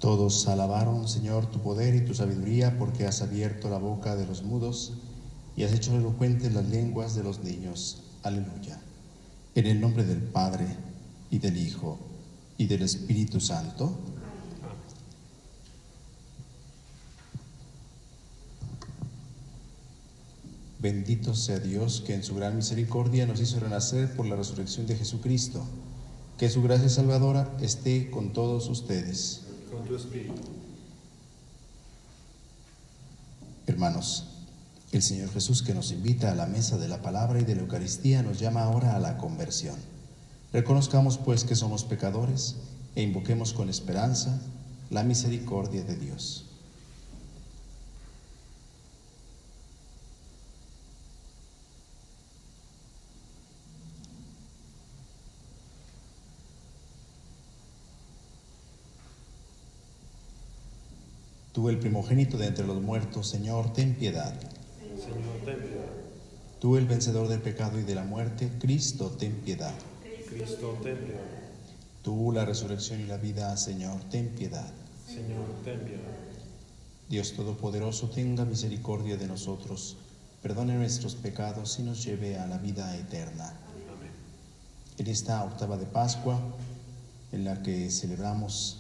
Todos alabaron, Señor, tu poder y tu sabiduría, porque has abierto la boca de los mudos y has hecho elocuentes las lenguas de los niños. Aleluya. En el nombre del Padre, y del Hijo, y del Espíritu Santo. Bendito sea Dios, que en su gran misericordia nos hizo renacer por la resurrección de Jesucristo. Que su gracia salvadora esté con todos ustedes. Con tu espíritu. Hermanos, el Señor Jesús, que nos invita a la mesa de la palabra y de la Eucaristía, nos llama ahora a la conversión. Reconozcamos pues que somos pecadores e invoquemos con esperanza la misericordia de Dios. Tú, el primogénito de entre los muertos, Señor, ten piedad. Señor, ten piedad. Tú, el vencedor del pecado y de la muerte, Cristo, ten piedad. Cristo, ten piedad. Tú, la resurrección y la vida, Señor, ten piedad. Señor, ten piedad. Dios Todopoderoso, tenga misericordia de nosotros, perdone nuestros pecados y nos lleve a la vida eterna. Amén. En esta octava de Pascua, en la que celebramos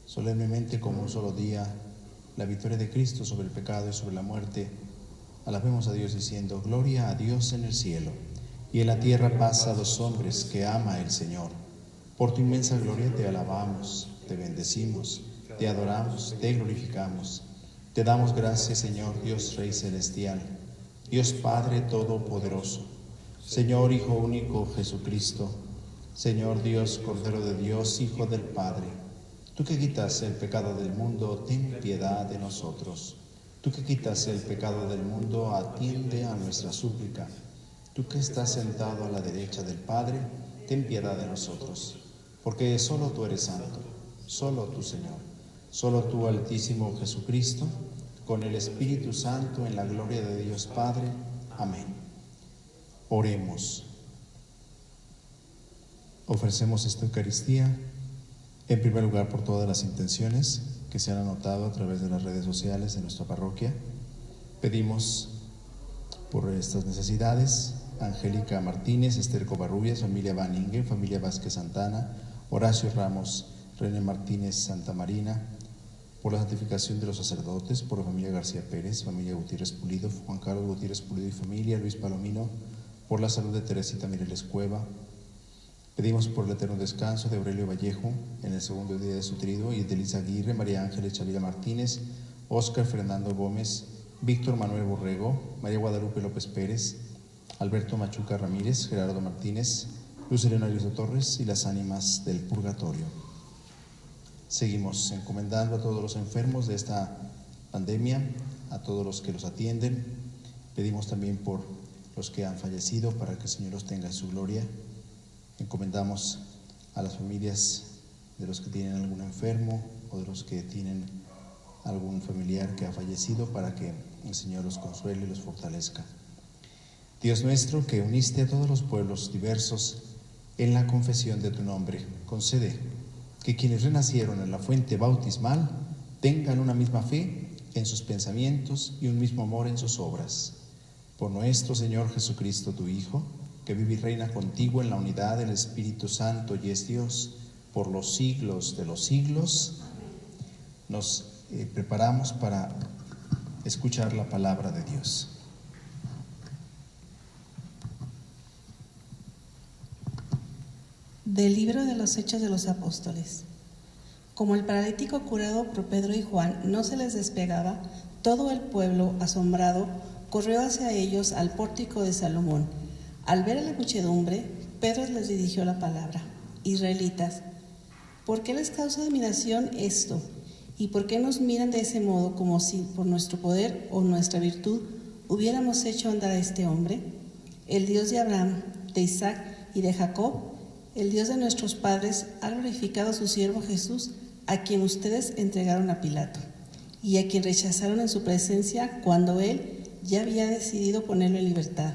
solemnemente como un solo día la victoria de Cristo sobre el pecado y sobre la muerte, alabemos a Dios diciendo: gloria a Dios en el cielo, y en la tierra paz a los hombres que ama el Señor. Por tu inmensa gloria te alabamos, te bendecimos, te adoramos, te glorificamos. Te damos gracias, Señor Dios Rey Celestial, Dios Padre Todopoderoso, Señor Hijo único Jesucristo, Señor Dios Cordero de Dios, Hijo del Padre. Tú que quitas el pecado del mundo, ten piedad de nosotros. Tú que quitas el pecado del mundo, atiende a nuestra súplica. Tú que estás sentado a la derecha del Padre, ten piedad de nosotros. Porque solo tú eres santo, solo tú, Señor, solo tú, Altísimo Jesucristo, con el Espíritu Santo, en la gloria de Dios Padre. Amén. Oremos. Ofrecemos esta Eucaristía, en primer lugar, por todas las intenciones que se han anotado a través de las redes sociales de nuestra parroquia. Pedimos por estas necesidades: Angélica Martínez, Esther Covarrubias, familia Van Ingen, familia Vázquez Santana, Horacio Ramos, René Martínez Santa Marina, por la santificación de los sacerdotes, por la familia García Pérez, familia Gutiérrez Pulido, Juan Carlos Gutiérrez Pulido y familia, Luis Palomino, por la salud de Teresita Mireles Cueva. Pedimos por el eterno descanso de Aurelio Vallejo en el segundo día de su trido, y de Elisa Aguirre, María Ángeles Chavira Martínez, Óscar Fernando Gómez, Víctor Manuel Borrego, María Guadalupe López Pérez, Alberto Machuca Ramírez, Gerardo Martínez, Luz Elena Luisa Torres y las ánimas del purgatorio. Seguimos encomendando a todos los enfermos de esta pandemia, a todos los que los atienden. Pedimos también por los que han fallecido, para que el Señor los tenga en su gloria. Encomendamos a las familias de los que tienen algún enfermo o de los que tienen algún familiar que ha fallecido, para que el Señor los consuele y los fortalezca. Dios nuestro, que uniste a todos los pueblos diversos en la confesión de tu nombre, concede que quienes renacieron en la fuente bautismal tengan una misma fe en sus pensamientos y un mismo amor en sus obras. Por nuestro Señor Jesucristo, tu Hijo, que vive y reina contigo en la unidad del Espíritu Santo y es Dios por los siglos de los siglos. Nos preparamos para escuchar la palabra de Dios. Del libro de los Hechos de los Apóstoles. Como el paralítico curado por Pedro y Juan no se les despegaba, todo el pueblo, asombrado, corrió hacia ellos al pórtico de Salomón. Al ver a la muchedumbre, Pedro les dirigió la palabra: Israelitas, ¿por qué les causa admiración esto? ¿Y por qué nos miran de ese modo, como si por nuestro poder o nuestra virtud hubiéramos hecho andar a este hombre? El Dios de Abraham, de Isaac y de Jacob, el Dios de nuestros padres, ha glorificado a su siervo Jesús, a quien ustedes entregaron a Pilato, y a quien rechazaron en su presencia cuando él ya había decidido ponerlo en libertad.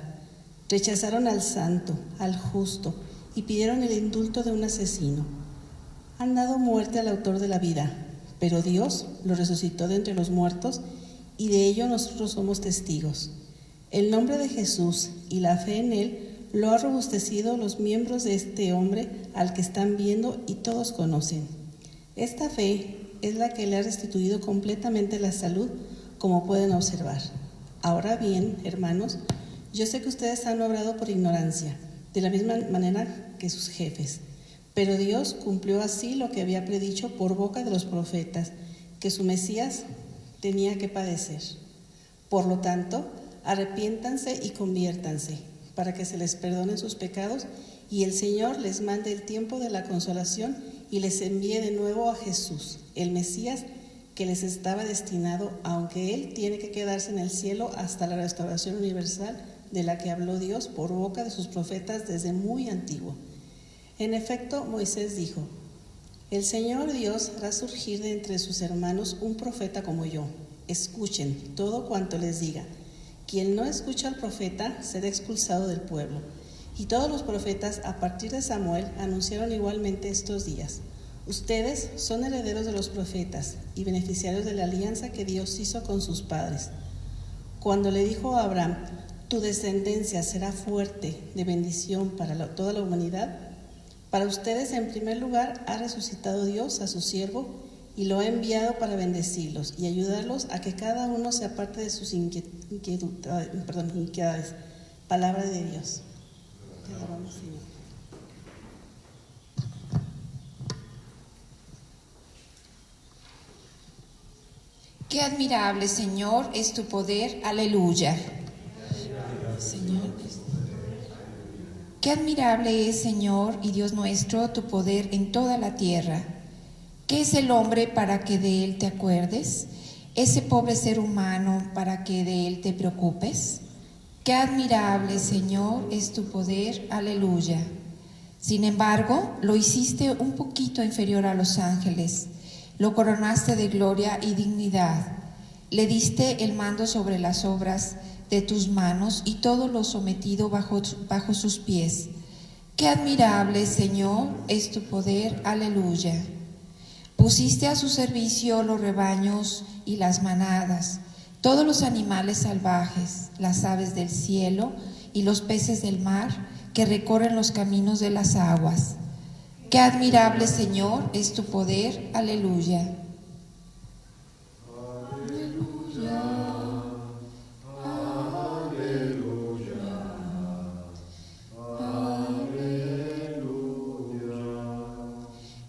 Rechazaron al santo, al justo, y pidieron el indulto de un asesino. Han dado muerte al autor de la vida, pero Dios lo resucitó de entre los muertos y de ello nosotros somos testigos. El nombre de Jesús y la fe en Él lo ha robustecido los miembros de este hombre al que están viendo y todos conocen. Esta fe es la que le ha restituido completamente la salud, como pueden observar. Ahora bien, hermanos, yo sé que ustedes han obrado por ignorancia, de la misma manera que sus jefes. Pero Dios cumplió así lo que había predicho por boca de los profetas, que su Mesías tenía que padecer. Por lo tanto, arrepiéntanse y conviértanse, para que se les perdonen sus pecados y el Señor les mande el tiempo de la consolación y les envíe de nuevo a Jesús, el Mesías que les estaba destinado, aunque Él tiene que quedarse en el cielo hasta la restauración universal de la que habló Dios por boca de sus profetas desde muy antiguo. En efecto, Moisés dijo: el Señor Dios hará surgir de entre sus hermanos un profeta como yo. Escuchen todo cuanto les diga. Quien no escucha al profeta será expulsado del pueblo. Y todos los profetas, a partir de Samuel, anunciaron igualmente estos días. Ustedes son herederos de los profetas y beneficiarios de la alianza que Dios hizo con sus padres. Cuando le dijo a Abraham: tu descendencia será fuerte de bendición para toda la humanidad, para ustedes, en primer lugar, ha resucitado Dios a su siervo y lo ha enviado para bendecirlos y ayudarlos a que cada uno se aparte de sus iniquidades. Palabra de Dios. Te alabamos, Señor. Qué admirable, Señor, es tu poder. Aleluya. Señor. Qué admirable es, Señor y Dios nuestro, tu poder en toda la tierra. ¿Qué es el hombre para que de él te acuerdes? Ese pobre ser humano para que de él te preocupes. Qué admirable, Señor, es tu poder. Aleluya. Sin embargo, lo hiciste un poquito inferior a los ángeles. Lo coronaste de gloria y dignidad. Le diste el mando sobre las obras de tus manos y todo lo sometido bajo sus pies. Qué admirable, Señor, es tu poder. Aleluya. Pusiste a su servicio los rebaños y las manadas, todos los animales salvajes, las aves del cielo y los peces del mar que recorren los caminos de las aguas. Qué admirable, Señor, es tu poder. Aleluya.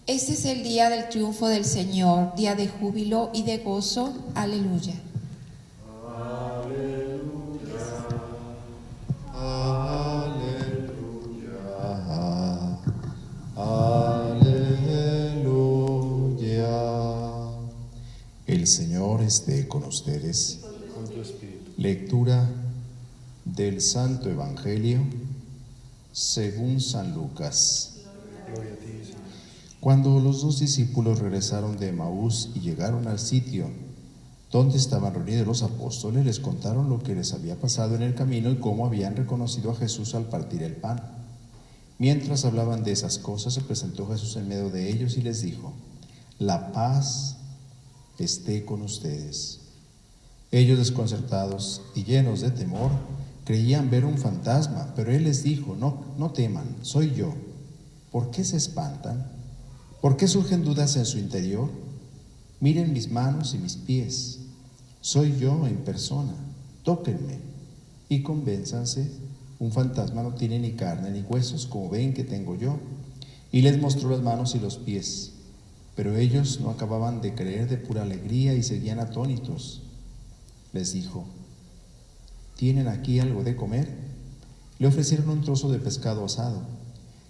Este es el día del triunfo del Señor, día de júbilo y de gozo. Aleluya. El Señor esté con ustedes. Con tu espíritu. Lectura del Santo Evangelio según San Lucas. Gloria a ti, Señor. Cuando los dos discípulos regresaron de Emaús y llegaron al sitio donde estaban reunidos los apóstoles, les contaron lo que les había pasado en el camino y cómo habían reconocido a Jesús al partir el pan. Mientras hablaban de esas cosas, se presentó Jesús en medio de ellos y les dijo: la paz esté con ustedes. Ellos, desconcertados y llenos de temor, creían ver un fantasma, pero él les dijo: no teman, soy yo. ¿Por qué se espantan? ¿Por qué surgen dudas en su interior? Miren mis manos y mis pies. Soy yo en persona. Tóquenme y convénzanse. Un fantasma no tiene ni carne ni huesos, como ven que tengo yo. Y les mostró las manos y los pies. Pero ellos no acababan de creer de pura alegría y seguían atónitos. Les dijo: ¿tienen aquí algo de comer? Le ofrecieron un trozo de pescado asado.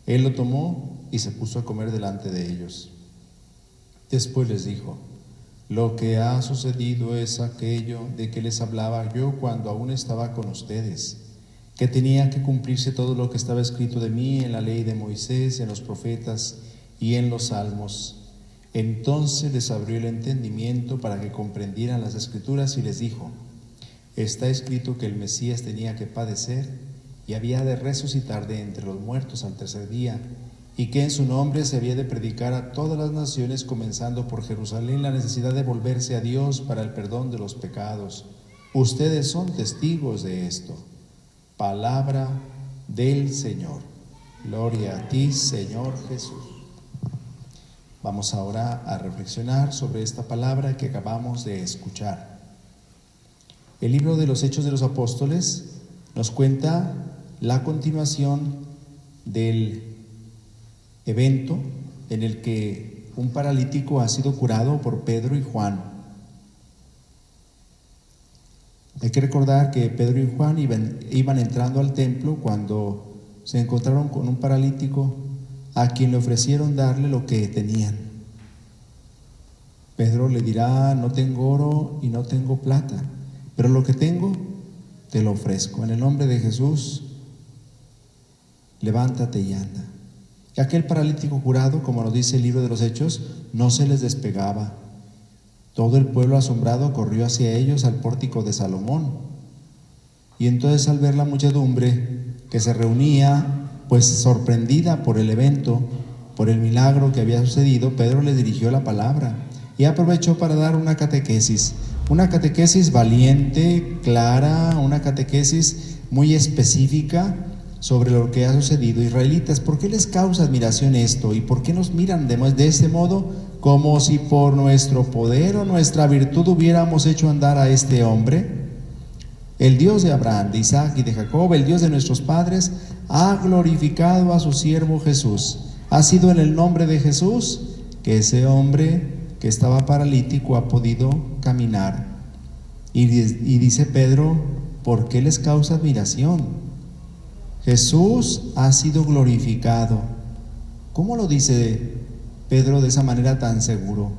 Él lo tomó y se puso a comer delante de ellos. Después les dijo: lo que ha sucedido es aquello de que les hablaba yo cuando aún estaba con ustedes, que tenía que cumplirse todo lo que estaba escrito de mí en la ley de Moisés, en los profetas y en los salmos. Entonces les abrió el entendimiento para que comprendieran las Escrituras y les dijo: está escrito que el Mesías tenía que padecer y había de resucitar de entre los muertos al tercer día, y que en su nombre se había de predicar a todas las naciones, comenzando por Jerusalén, la necesidad de volverse a Dios para el perdón de los pecados. Ustedes son testigos de esto. Palabra del Señor. Gloria a ti, Señor Jesús. Vamos ahora a reflexionar sobre esta palabra que acabamos de escuchar. El libro de los Hechos de los Apóstoles nos cuenta la continuación del evento en el que un paralítico ha sido curado por Pedro y Juan. Hay que recordar que Pedro y Juan iban entrando al templo cuando se encontraron con un paralítico a quien le ofrecieron darle lo que tenían. Pedro le dirá: no tengo oro y no tengo plata, pero lo que tengo te lo ofrezco. En el nombre de Jesús, levántate y anda. Y aquel paralítico curado, como nos dice el libro de los Hechos, no se les despegaba. Todo el pueblo asombrado corrió hacia ellos al pórtico de Salomón. Y entonces, al ver la muchedumbre que se reunía, pues sorprendida por el evento, por el milagro que había sucedido, Pedro les dirigió la palabra y aprovechó para dar una catequesis valiente, clara, una catequesis muy específica sobre lo que ha sucedido. Israelitas, ¿por qué les causa admiración esto? ¿Y por qué nos miran de este modo? Como si por nuestro poder o nuestra virtud hubiéramos hecho andar a este hombre. El Dios de Abraham, de Isaac y de Jacob, el Dios de nuestros padres, ha glorificado a su siervo Jesús. Ha sido en el nombre de Jesús que ese hombre que estaba paralítico ha podido caminar. Y dice Pedro: ¿por qué les causa admiración? Jesús ha sido glorificado. ¿Cómo lo dice Pedro de esa manera tan seguro?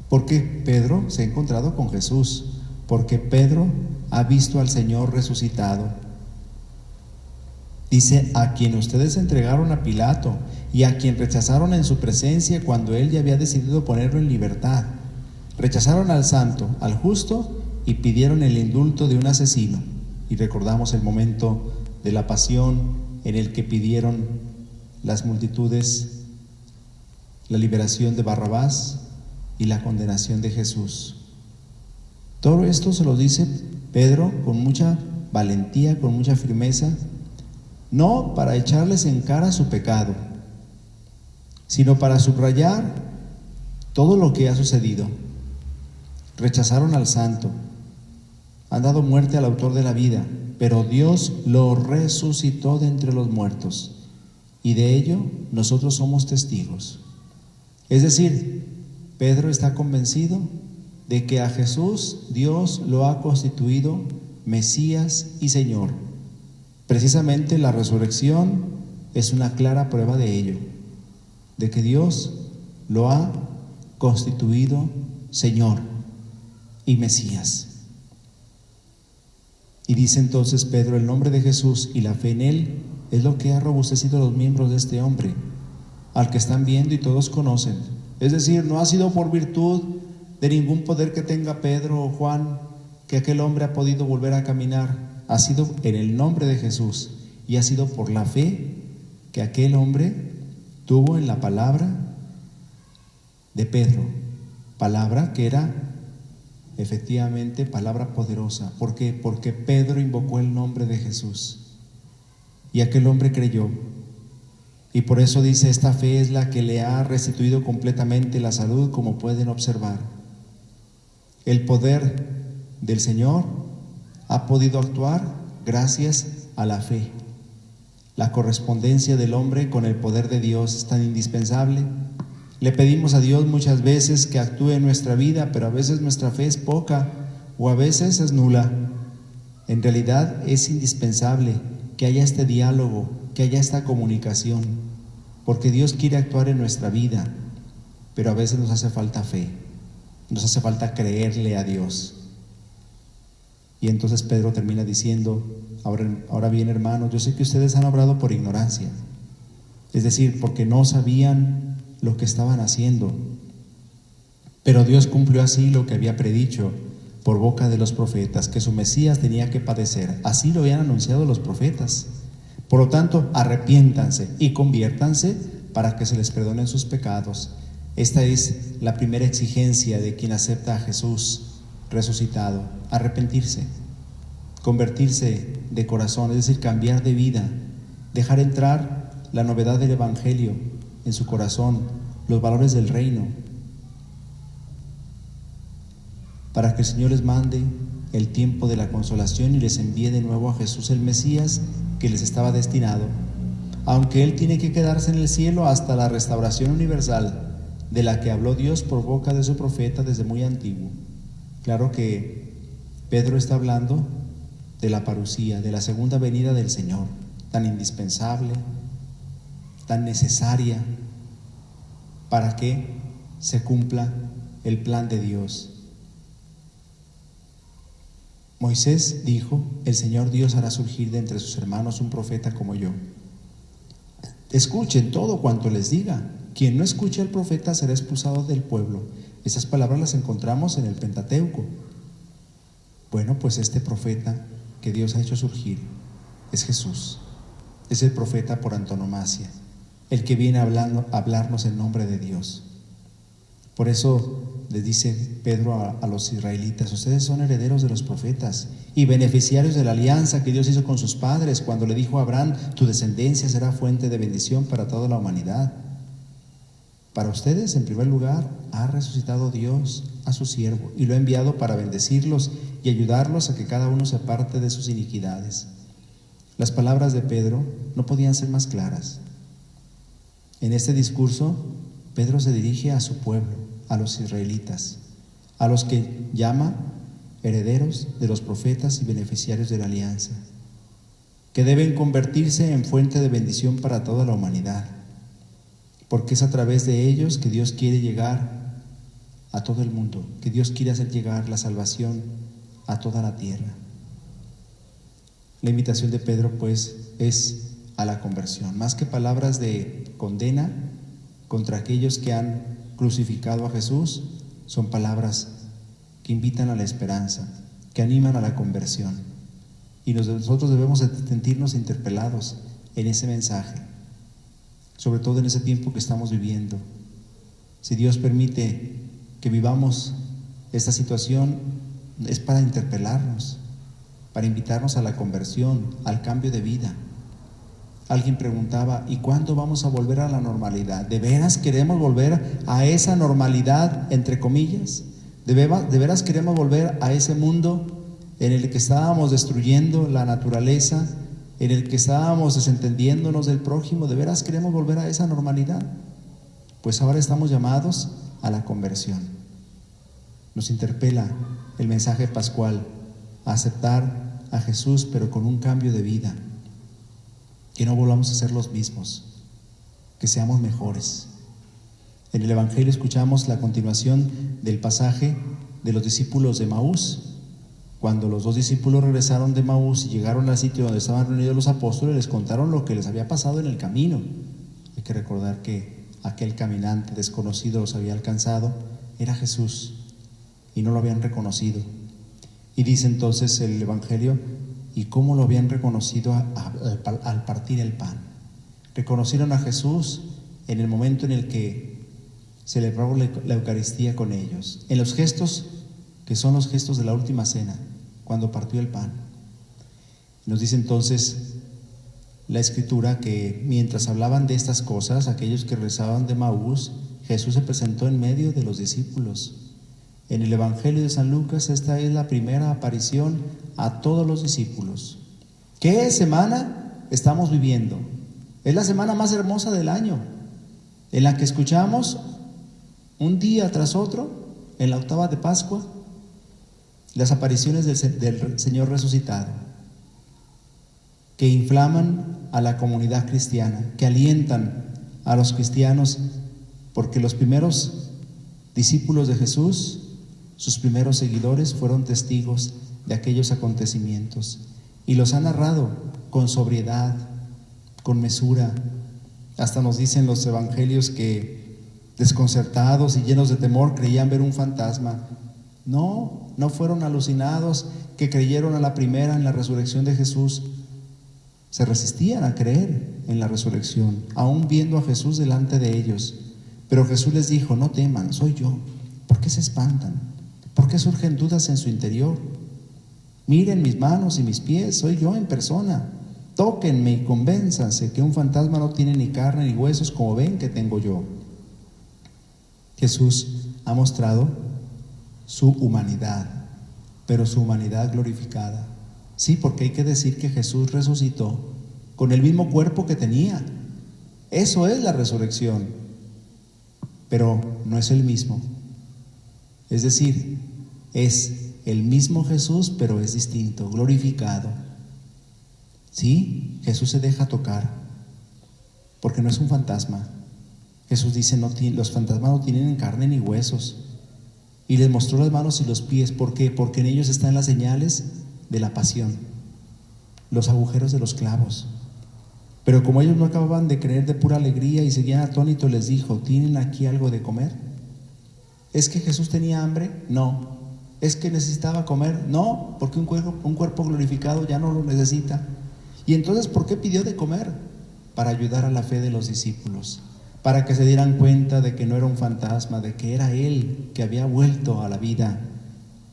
Porque Pedro se ha encontrado con Jesús, porque Pedro ha visto al Señor resucitado. Dice: a quien ustedes entregaron a Pilato y a quien rechazaron en su presencia cuando él ya había decidido ponerlo en libertad. Rechazaron al santo, al justo, y pidieron el indulto de un asesino. Y recordamos el momento de la pasión en el que pidieron las multitudes la liberación de Barrabás y la condenación de Jesús. Todo esto se lo dice Pedro con mucha valentía, con mucha firmeza, no para echarles en cara su pecado, sino para subrayar todo lo que ha sucedido. Rechazaron al santo, han dado muerte al autor de la vida, pero Dios lo resucitó de entre los muertos, y de ello nosotros somos testigos. Es decir, Pedro está convencido de que a Jesús Dios lo ha constituido Mesías y Señor. Precisamente la resurrección es una clara prueba de ello, de que Dios lo ha constituido Señor y Mesías. Y dice entonces Pedro: el nombre de Jesús y la fe en Él es lo que ha robustecido los miembros de este hombre, al que están viendo y todos conocen. Es decir, no ha sido por virtud de ningún poder que tenga Pedro o Juan que aquel hombre ha podido volver a caminar. Ha sido en el nombre de Jesús, y ha sido por la fe que aquel hombre tuvo en la palabra de Pedro, palabra que era efectivamente palabra poderosa. ¿Por qué? Porque Pedro invocó el nombre de Jesús y aquel hombre creyó. Y por eso dice: esta fe es la que le ha restituido completamente la salud, como pueden observar. El poder del Señor ha podido actuar gracias a la fe. La correspondencia del hombre con el poder de Dios es tan indispensable. Le pedimos a Dios muchas veces que actúe en nuestra vida, pero a veces nuestra fe es poca o a veces es nula. En realidad es indispensable que haya este diálogo, que haya esta comunicación, porque Dios quiere actuar en nuestra vida, pero a veces nos hace falta fe, nos hace falta creerle a Dios. Y entonces Pedro termina diciendo: ahora bien, hermanos, yo sé que ustedes han obrado por ignorancia, es decir, porque no sabían lo que estaban haciendo, pero Dios cumplió así lo que había predicho por boca de los profetas, que su Mesías tenía que padecer. Así lo habían anunciado los profetas. Por lo tanto, arrepiéntanse y conviértanse para que se les perdonen sus pecados. Esta es la primera exigencia de quien acepta a Jesús resucitado: arrepentirse, convertirse de corazón, es decir, cambiar de vida, dejar entrar la novedad del Evangelio en su corazón, los valores del reino, para que el Señor les mande el tiempo de la consolación y les envíe de nuevo a Jesús, el Mesías que les estaba destinado, aunque Él tiene que quedarse en el cielo hasta la restauración universal de la que habló Dios por boca de su profeta desde muy antiguo. Claro que Pedro está hablando de la parusía, de la segunda venida del Señor, tan indispensable, tan necesaria para que se cumpla el plan de Dios. Moisés dijo: el Señor Dios hará surgir de entre sus hermanos un profeta como yo. Escuchen todo cuanto les diga. Quien no escuche al profeta será expulsado del pueblo. Esas palabras las encontramos en el Pentateuco. Bueno, pues este profeta que Dios ha hecho surgir es Jesús. Es el profeta por antonomasia, el que viene a hablarnos en nombre de Dios. Por eso les dice Pedro a los israelitas: ustedes son herederos de los profetas y beneficiarios de la alianza que Dios hizo con sus padres cuando le dijo a Abraham: tu descendencia será fuente de bendición para toda la humanidad. Para ustedes, en primer lugar, ha resucitado Dios a su siervo y lo ha enviado para bendecirlos y ayudarlos a que cada uno se aparte de sus iniquidades. Las palabras de Pedro no podían ser más claras. En este discurso, Pedro se dirige a su pueblo, a los israelitas, a los que llama herederos de los profetas y beneficiarios de la alianza, que deben convertirse en fuente de bendición para toda la humanidad, porque es a través de ellos que Dios quiere llegar a todo el mundo, que Dios quiere hacer llegar la salvación a toda la tierra. La invitación de Pedro, pues, es a la conversión, más que palabras de condena contra aquellos que han crucificado a Jesús, son palabras que invitan a la esperanza, que animan a la conversión. Y nosotros debemos sentirnos interpelados en ese mensaje, sobre todo en ese tiempo que estamos viviendo. Si Dios permite que vivamos esta situación, es para interpelarnos, para invitarnos a la conversión, al cambio de vida. Alguien preguntaba: ¿y cuándo vamos a volver a la normalidad? ¿De veras queremos volver a esa normalidad, entre comillas? ¿De veras queremos volver a ese mundo en el que estábamos destruyendo la naturaleza, en el que estábamos desentendiéndonos del prójimo? ¿De veras queremos volver a esa normalidad? Pues ahora estamos llamados a la conversión. Nos interpela el mensaje pascual a aceptar a Jesús, pero con un cambio de vida. Que no volvamos a ser los mismos, que seamos mejores. En el Evangelio escuchamos la continuación del pasaje de los discípulos de Emaús. Cuando los dos discípulos regresaron de Emaús y llegaron al sitio donde estaban reunidos los apóstoles, les contaron lo que les había pasado en el camino. Hay que recordar que aquel caminante desconocido los había alcanzado, era Jesús, y no lo habían reconocido. Y dice entonces el Evangelio: ¿y cómo lo habían reconocido al partir el pan? Reconocieron a Jesús en el momento en el que celebró la Eucaristía con ellos, en los gestos que son los gestos de la última cena, cuando partió el pan. Nos dice entonces la Escritura que mientras hablaban de estas cosas, aquellos que regresaban de Emaús, Jesús se presentó en medio de los discípulos. En el Evangelio de San Lucas, esta es la primera aparición a todos los discípulos. ¿Qué semana estamos viviendo? Es la semana más hermosa del año, en la que escuchamos un día tras otro, en la octava de Pascua, las apariciones del Señor resucitado, que inflaman a la comunidad cristiana, que alientan a los cristianos, porque los primeros discípulos de Jesús, sus primeros seguidores, fueron testigos de aquellos acontecimientos y los han narrado con sobriedad, con mesura. Hasta nos dicen los evangelios que, desconcertados y llenos de temor, creían ver un fantasma. No fueron alucinados, que creyeron a la primera en la resurrección de Jesús. Se resistían a creer en la resurrección, aún viendo a Jesús delante de ellos. Pero Jesús les dijo: no teman, soy yo. ¿Por qué se espantan? ¿Por qué surgen dudas en su interior? Miren mis manos y mis pies, soy yo en persona. Tóquenme y convénzanse que un fantasma no tiene ni carne ni huesos como ven que tengo yo. Jesús ha mostrado su humanidad, pero su humanidad glorificada. Sí, porque hay que decir que Jesús resucitó con el mismo cuerpo que tenía. Eso es la resurrección, pero no es el mismo. Es decir, es el mismo Jesús, pero es distinto, glorificado. Sí, Jesús se deja tocar, porque no es un fantasma. Jesús dice: los fantasmas no tienen carne ni huesos. Y les mostró las manos y los pies. ¿Por qué? Porque en ellos están las señales de la pasión, los agujeros de los clavos. Pero como ellos no acababan de creer de pura alegría y seguían atónitos, les dijo: ¿tienen aquí algo de comer? ¿Es que Jesús tenía hambre? No. ¿Es que necesitaba comer? No, porque un cuerpo glorificado ya no lo necesita. ¿Y entonces por qué pidió de comer? Para ayudar a la fe de los discípulos, para que se dieran cuenta de que no era un fantasma, de que era Él que había vuelto a la vida,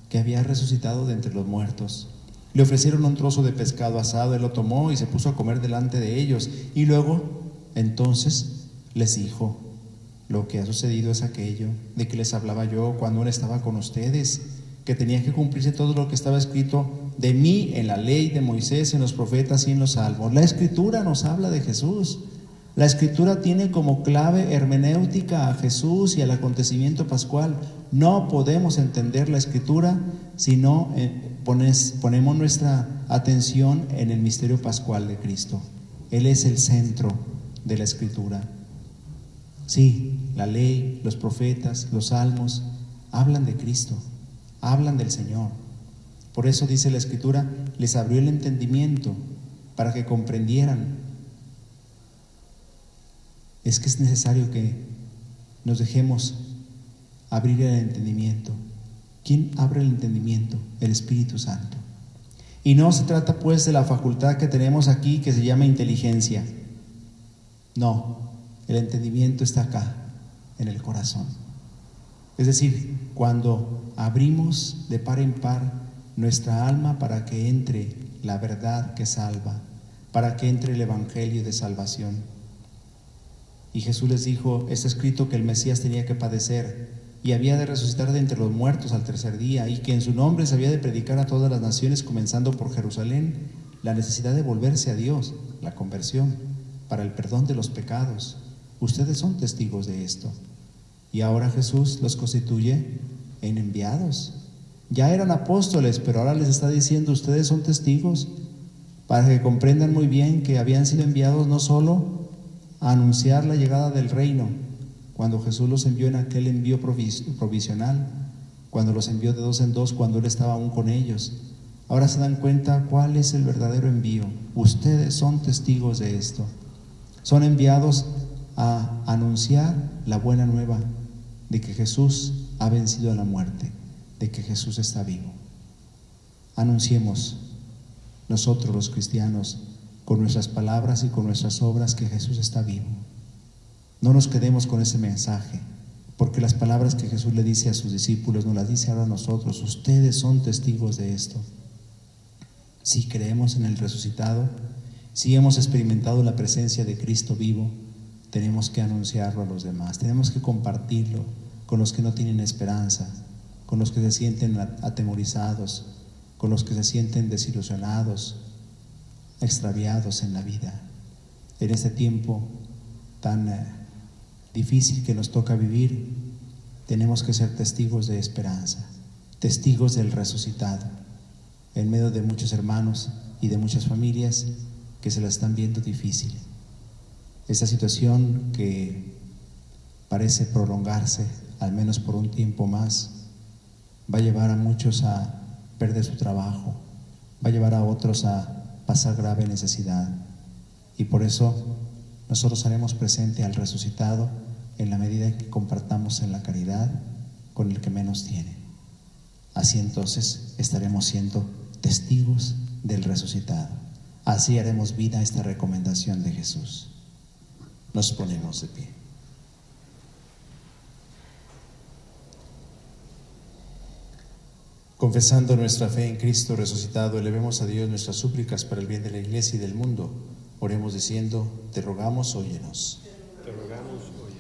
que había resucitado de entre los muertos. Le ofrecieron un trozo de pescado asado, Él lo tomó y se puso a comer delante de ellos. Y luego, entonces, les dijo: lo que ha sucedido es aquello de que les hablaba yo cuando Él estaba con ustedes, que tenía que cumplirse todo lo que estaba escrito de mí en la ley de Moisés, en los profetas y en los salmos. La Escritura nos habla de Jesús. La Escritura tiene como clave hermenéutica a Jesús y al acontecimiento pascual. No podemos entender la Escritura si no ponemos nuestra atención en el misterio pascual de Cristo. Él es el centro de la Escritura. Sí, la ley, los profetas, los salmos hablan de Cristo, hablan del Señor. Por eso dice la Escritura: les abrió el entendimiento para que comprendieran. Es que es necesario que nos dejemos abrir el entendimiento. ¿Quién abre el entendimiento? El Espíritu Santo. Y no se trata pues de la facultad que tenemos aquí, que se llama inteligencia. No, el entendimiento está acá, en el corazón. Es decir, cuando abrimos de par en par nuestra alma para que entre la verdad que salva, para que entre el Evangelio de salvación. Y Jesús les dijo: está escrito que el Mesías tenía que padecer y había de resucitar de entre los muertos al tercer día, y que en su nombre se había de predicar a todas las naciones, comenzando por Jerusalén, la necesidad de volverse a Dios, la conversión, para el perdón de los pecados. Ustedes son testigos de esto. Y ahora Jesús los constituye en enviados. Ya eran apóstoles, pero ahora les está diciendo: ustedes son testigos, para que comprendan muy bien que habían sido enviados no solo a anunciar la llegada del reino, cuando Jesús los envió en aquel envío provisional, cuando los envió de dos en dos, cuando Él estaba aún con ellos. Ahora se dan cuenta cuál es el verdadero envío. Ustedes son testigos de esto. Son enviados a anunciar la buena nueva de que Jesús ha vencido a la muerte, de que Jesús está vivo. Anunciemos nosotros los cristianos, con nuestras palabras y con nuestras obras, que Jesús está vivo. No nos quedemos con ese mensaje, porque las palabras que Jesús le dice a sus discípulos nos las dice ahora a nosotros. Ustedes son testigos de esto. Si creemos en el resucitado, si hemos experimentado la presencia de Cristo vivo, tenemos que anunciarlo a los demás, tenemos que compartirlo con los que no tienen esperanza, con los que se sienten atemorizados, con los que se sienten desilusionados, extraviados en la vida. En este tiempo tan difícil que nos toca vivir, tenemos que ser testigos de esperanza, testigos del resucitado, en medio de muchos hermanos y de muchas familias que se la están viendo difícil. Esta situación que parece prolongarse, al menos por un tiempo más, va a llevar a muchos a perder su trabajo, va a llevar a otros a pasar grave necesidad. Y por eso nosotros haremos presente al resucitado en la medida en que compartamos en la caridad con el que menos tiene. Así entonces estaremos siendo testigos del resucitado. Así haremos vida a esta recomendación de Jesús. Nos ponemos de pie. Confesando nuestra fe en Cristo resucitado, elevemos a Dios nuestras súplicas para el bien de la Iglesia y del mundo. Oremos diciendo: te rogamos, óyenos. Te rogamos, óyenos.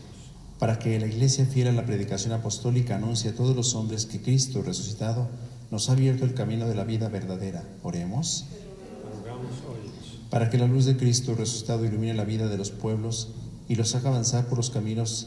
Para que la Iglesia, fiel a la predicación apostólica, anuncie a todos los hombres que Cristo resucitado nos ha abierto el camino de la vida verdadera. Oremos. Te rogamos, óyenos. Para que la luz de Cristo resucitado ilumine la vida de los pueblos y los haga avanzar por los caminos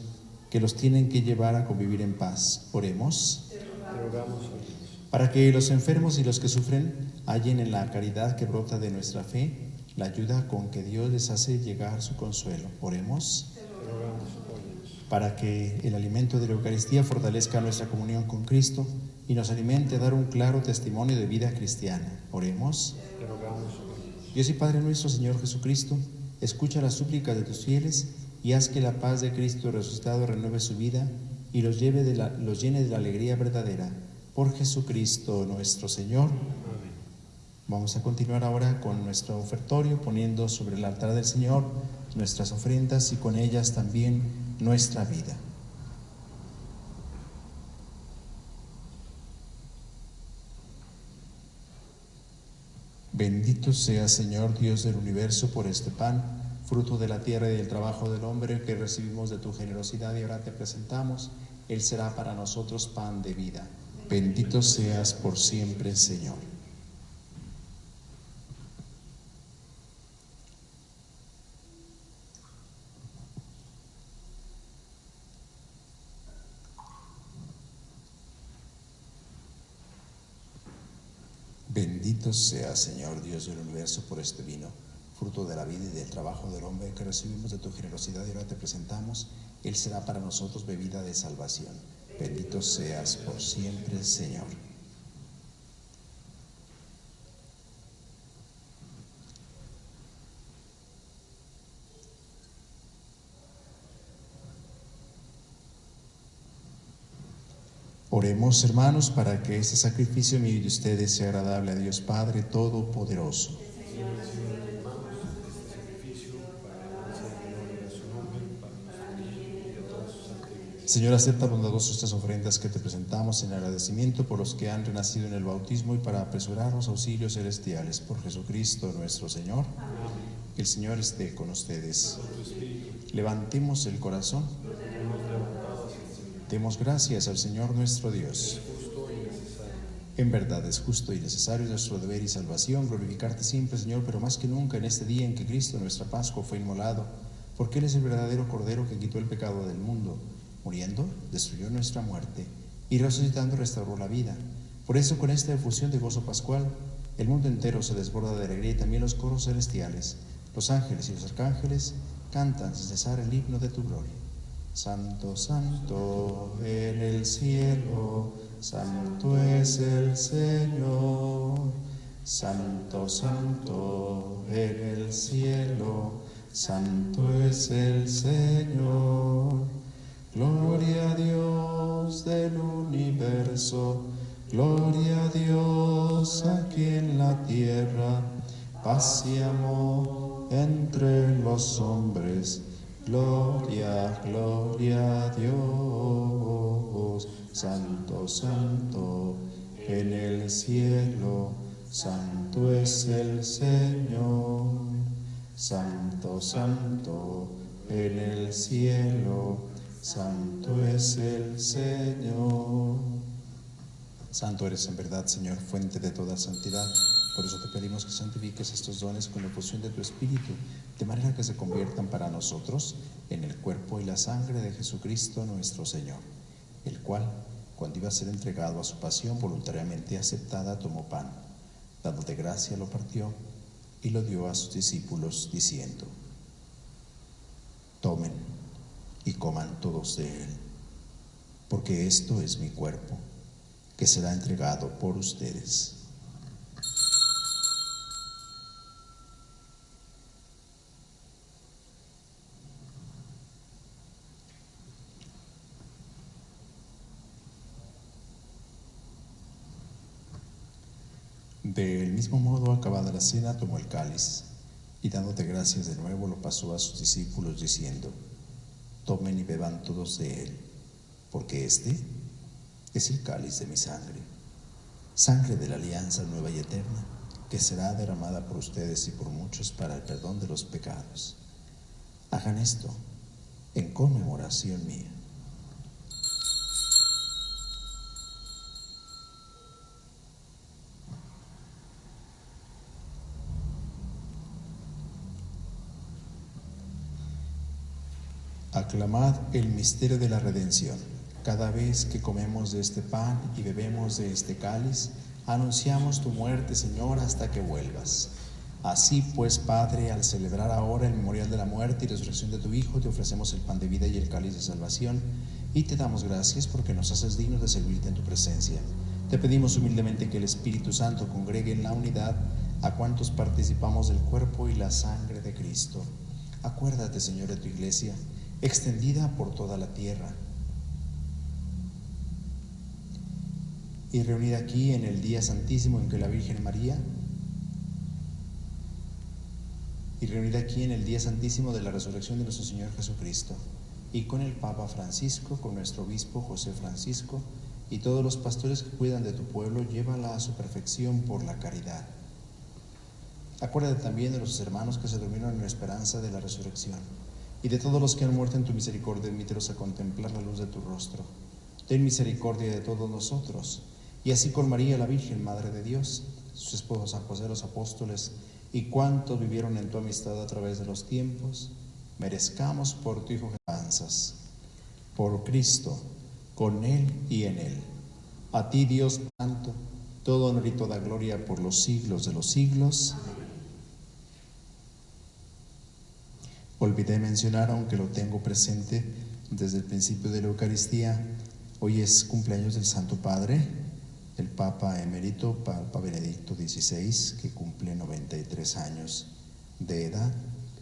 que los tienen que llevar a convivir en paz. Oremos. Te rogamos, óyenos. Para que los enfermos y los que sufren hallen en la caridad que brota de nuestra fe la ayuda con que Dios les hace llegar su consuelo. Oremos. Te rogamos, óyenos. Para que el alimento de la Eucaristía fortalezca nuestra comunión con Cristo y nos alimente a dar un claro testimonio de vida cristiana. Oremos. Te rogamos, óyenos. Dios y Padre nuestro, Señor Jesucristo, escucha las súplicas de tus fieles y haz que la paz de Cristo resucitado renueve su vida y los llene de la alegría verdadera. Por Jesucristo nuestro Señor. Amén. Vamos a continuar ahora con nuestro ofertorio, poniendo sobre el altar del Señor nuestras ofrendas y con ellas también nuestra vida. Bendito sea, Señor Dios del universo, por este pan, fruto de la tierra y del trabajo del hombre que recibimos de tu generosidad y ahora te presentamos. Él será para nosotros pan de vida. Bendito seas por siempre, Señor. Bendito sea, Señor Dios del universo, por este vino, fruto de la vida y del trabajo del hombre que recibimos de tu generosidad y ahora te presentamos. Él será para nosotros bebida de salvación. Bendito seas por siempre, Señor. Oremos, hermanos, para que este sacrificio mío y de ustedes sea agradable a Dios Padre Todopoderoso. Señor, acepta bondadoso estas ofrendas que te presentamos en agradecimiento por los que han renacido en el bautismo y para apresurar los auxilios celestiales. Por Jesucristo nuestro Señor. Amén. Que el Señor esté con ustedes. Levantemos el corazón. Demos gracias al Señor nuestro Dios. En verdad es justo y necesario nuestro deber y salvación glorificarte siempre, Señor, pero más que nunca en este día en que Cristo, nuestra Pascua, fue inmolado, porque Él es el verdadero Cordero que quitó el pecado del mundo. Muriendo, destruyó nuestra muerte y resucitando restauró la vida. Por eso, con esta efusión de gozo pascual, el mundo entero se desborda de alegría y también los coros celestiales, los ángeles y los arcángeles cantan sin cesar el himno de tu gloria. Santo, santo en el cielo, santo es el Señor. Santo, santo en el cielo, santo es el Señor. Gloria a Dios del universo, gloria a Dios aquí en la tierra, paz y amor entre los hombres, gloria, gloria a Dios. Santo, santo en el cielo, santo es el Señor. Santo, santo en el cielo, santo es el Señor. Santo eres en verdad, Señor, fuente de toda santidad. Por eso te pedimos que santifiques estos dones con la efusión de tu Espíritu, de manera que se conviertan para nosotros en el cuerpo y la sangre de Jesucristo nuestro Señor, el cual, cuando iba a ser entregado a su pasión voluntariamente aceptada, tomó pan, dándote gracia lo partió y lo dio a sus discípulos, diciendo: tomen y coman todos de él, porque esto es mi cuerpo, que será entregado por ustedes. Del mismo modo, acabada la cena, tomó el cáliz y dándote gracias de nuevo lo pasó a sus discípulos diciendo: tomen y beban todos de él, porque este es el cáliz de mi sangre, sangre de la alianza nueva y eterna, que será derramada por ustedes y por muchos para el perdón de los pecados. Hagan esto en conmemoración mía. Aclamad el misterio de la redención. Cada vez que comemos de este pan y bebemos de este cáliz, anunciamos tu muerte, Señor, hasta que vuelvas. Así pues, Padre, al celebrar ahora el memorial de la muerte y resurrección de tu Hijo, te ofrecemos el pan de vida y el cáliz de salvación, y te damos gracias porque nos haces dignos de servirte en tu presencia. Te pedimos humildemente que el Espíritu Santo congregue en la unidad a cuantos participamos del cuerpo y la sangre de Cristo. Acuérdate, Señor, de tu Iglesia, extendida por toda la tierra, y reunida aquí en el día santísimo en que la Virgen María, y reunida aquí en el día santísimo de la resurrección de nuestro Señor Jesucristo, y con el Papa Francisco, con nuestro obispo José Francisco, y todos los pastores que cuidan de tu pueblo, llévala a su perfección por la caridad. Acuérdate también de los hermanos que se durmieron en la esperanza de la resurrección, y de todos los que han muerto en tu misericordia, admítelos a contemplar la luz de tu rostro. Ten misericordia de todos nosotros, y así con María, la Virgen, Madre de Dios, sus esposos San José, los apóstoles, y cuantos vivieron en tu amistad a través de los tiempos, merezcamos por tu Hijo alabanzas. Por Cristo, con Él y en Él. A ti, Dios Santo, todo honor y toda gloria por los siglos de los siglos. Olvidé mencionar, aunque lo tengo presente desde el principio de la Eucaristía, hoy es cumpleaños del Santo Padre, el Papa Emérito, Papa Benedicto XVI, que cumple 93 años de edad.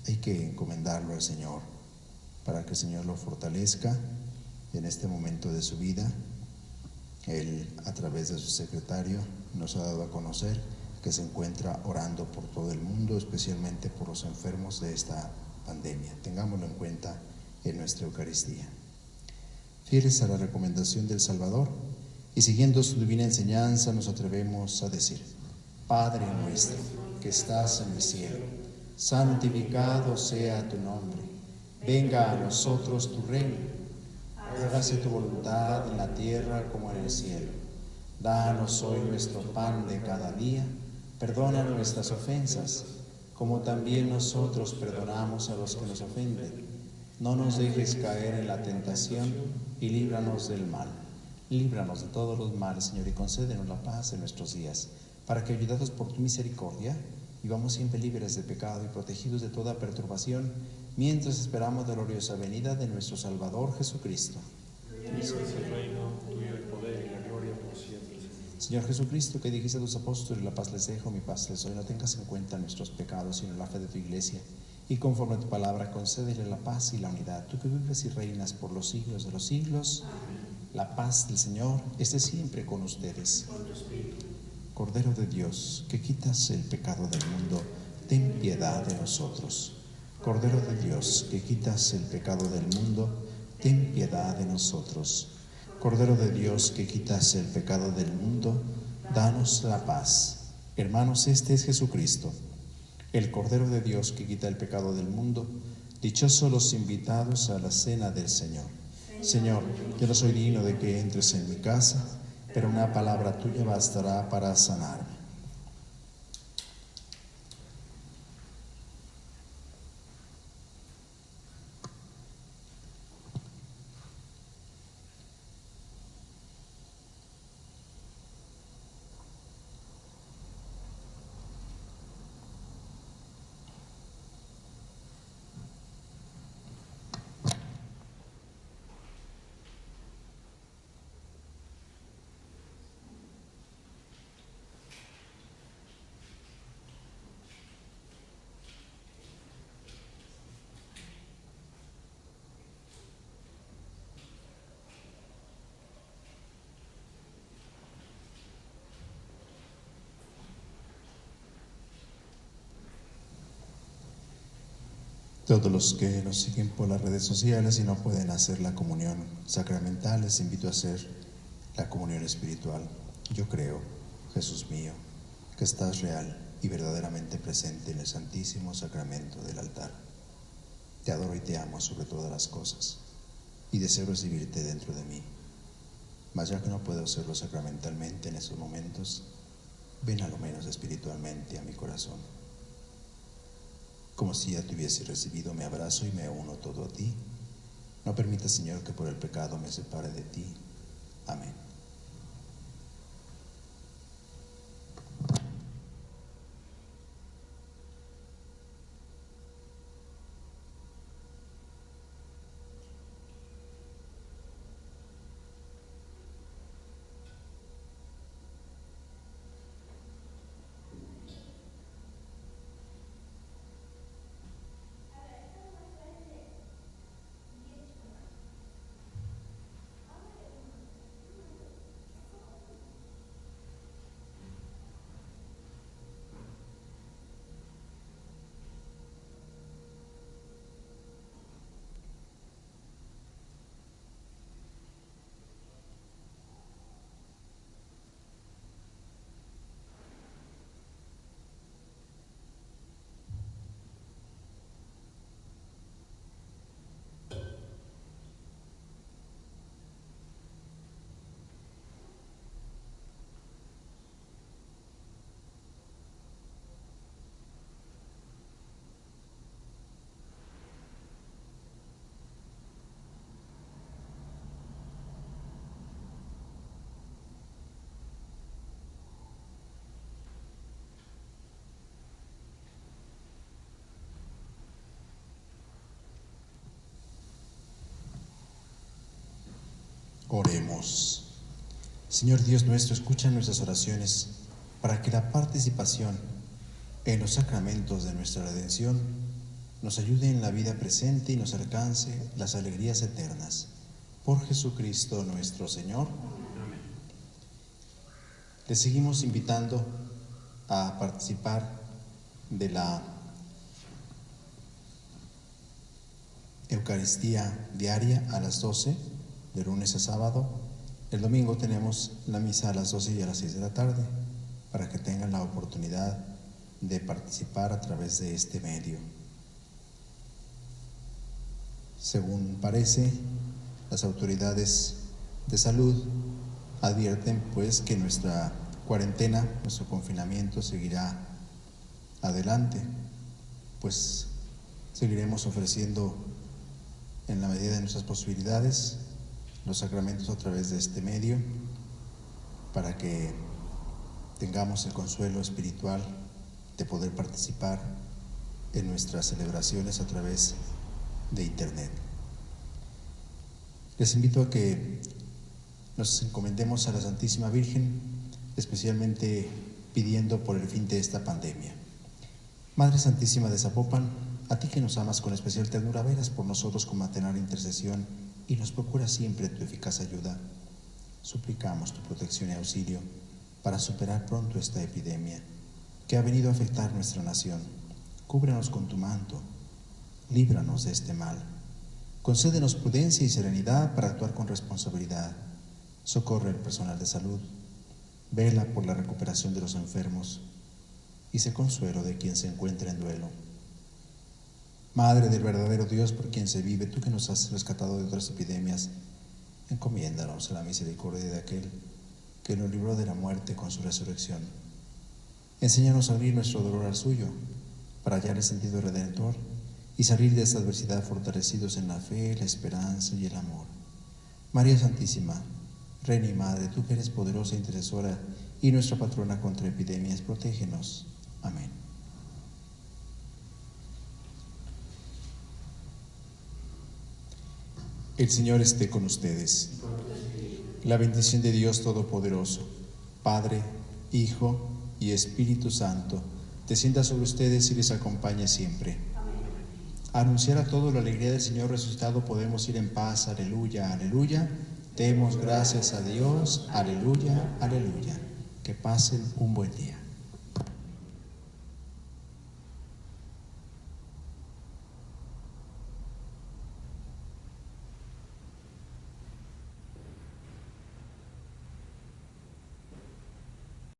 Hay que encomendarlo al Señor para que el Señor lo fortalezca en este momento de su vida. Él, a través de su secretario, nos ha dado a conocer que se encuentra orando por todo el mundo, especialmente por los enfermos de esta pandemia. Tengámoslo en cuenta en nuestra Eucaristía. Fieles a la recomendación del Salvador y siguiendo su divina enseñanza, nos atrevemos a decir: Padre nuestro que estás en el cielo, santificado sea tu nombre. Venga a nosotros tu reino. Hágase tu voluntad en la tierra como en el cielo. Danos hoy nuestro pan de cada día. Perdona nuestras ofensas, como también nosotros perdonamos a los que nos ofenden. No nos dejes caer en la tentación y líbranos del mal. Líbranos de todos los males, Señor, y concédenos la paz en nuestros días, para que, ayudados por tu misericordia, vivamos siempre libres de pecado y protegidos de toda perturbación, mientras esperamos la gloriosa venida de nuestro Salvador Jesucristo. Tuyo es el reino, tuyo el poder y la gloria por siempre. Señor Jesucristo, que dijiste a tus apóstoles: la paz les dejo, mi paz les doy, no tengas en cuenta nuestros pecados, sino la fe de tu Iglesia, y conforme a tu palabra, concédele la paz y la unidad. Tú que vives y reinas por los siglos de los siglos. La paz del Señor esté siempre con ustedes. Cordero de Dios, que quitas el pecado del mundo, ten piedad de nosotros. Cordero de Dios, que quitas el pecado del mundo, ten piedad de nosotros. Cordero de Dios, que quitas el pecado del mundo, danos la paz. Hermanos, este es Jesucristo, el Cordero de Dios que quita el pecado del mundo. Dichosos los invitados a la cena del Señor. Señor, yo no soy digno de que entres en mi casa, pero una palabra tuya bastará para sanarme. Todos los que nos siguen por las redes sociales y no pueden hacer la comunión sacramental, les invito a hacer la comunión espiritual. Yo creo, Jesús mío, que estás real y verdaderamente presente en el santísimo sacramento del altar. Te adoro y te amo sobre todas las cosas y deseo recibirte dentro de mí. Mas ya que no puedo hacerlo sacramentalmente en estos momentos, ven a lo menos espiritualmente a mi corazón. Como si ya te hubiese recibido, me abrazo y me uno todo a ti. No permitas, Señor, que por el pecado me separe de ti. Amén. Oremos. Señor Dios nuestro, escucha nuestras oraciones para que la participación en los sacramentos de nuestra redención nos ayude en la vida presente y nos alcance las alegrías eternas. Por Jesucristo nuestro Señor. Amén. Les seguimos invitando a participar de la Eucaristía diaria a las 12, de lunes a sábado. El domingo tenemos la misa a las 12 y a las 6 de la tarde, para que tengan la oportunidad de participar a través de este medio. Según parece, las autoridades de salud advierten pues que nuestra cuarentena, nuestro confinamiento seguirá adelante, pues seguiremos ofreciendo en la medida de nuestras posibilidades los sacramentos a través de este medio, para que tengamos el consuelo espiritual de poder participar en nuestras celebraciones a través de internet. Les invito a que nos encomendemos a la Santísima Virgen, especialmente pidiendo por el fin de esta pandemia. Madre Santísima de Zapopan, a ti que nos amas con especial ternura, velas por nosotros con maternal intercesión y nos procura siempre tu eficaz ayuda. Suplicamos tu protección y auxilio para superar pronto esta epidemia que ha venido a afectar nuestra nación. Cúbrenos con tu manto, líbranos de este mal. Concédenos prudencia y serenidad para actuar con responsabilidad. Socorre al personal de salud, vela por la recuperación de los enfermos y sé consuelo de quien se encuentra en duelo. Madre del verdadero Dios por quien se vive, tú que nos has rescatado de otras epidemias, encomiéndanos a la misericordia de aquel que nos libró de la muerte con su resurrección. Enséñanos a unir nuestro dolor al suyo, para hallar el sentido redentor y salir de esta adversidad fortalecidos en la fe, la esperanza y el amor. María Santísima, Reina y Madre, tú que eres poderosa intercesora y nuestra patrona contra epidemias, protégenos. Amén. El Señor esté con ustedes. La bendición de Dios Todopoderoso, Padre, Hijo y Espíritu Santo, descienda sobre ustedes y les acompañe siempre. A anunciar a todos la alegría del Señor resucitado podemos ir en paz. Aleluya, aleluya. Demos gracias a Dios. Aleluya, aleluya. Que pasen un buen día.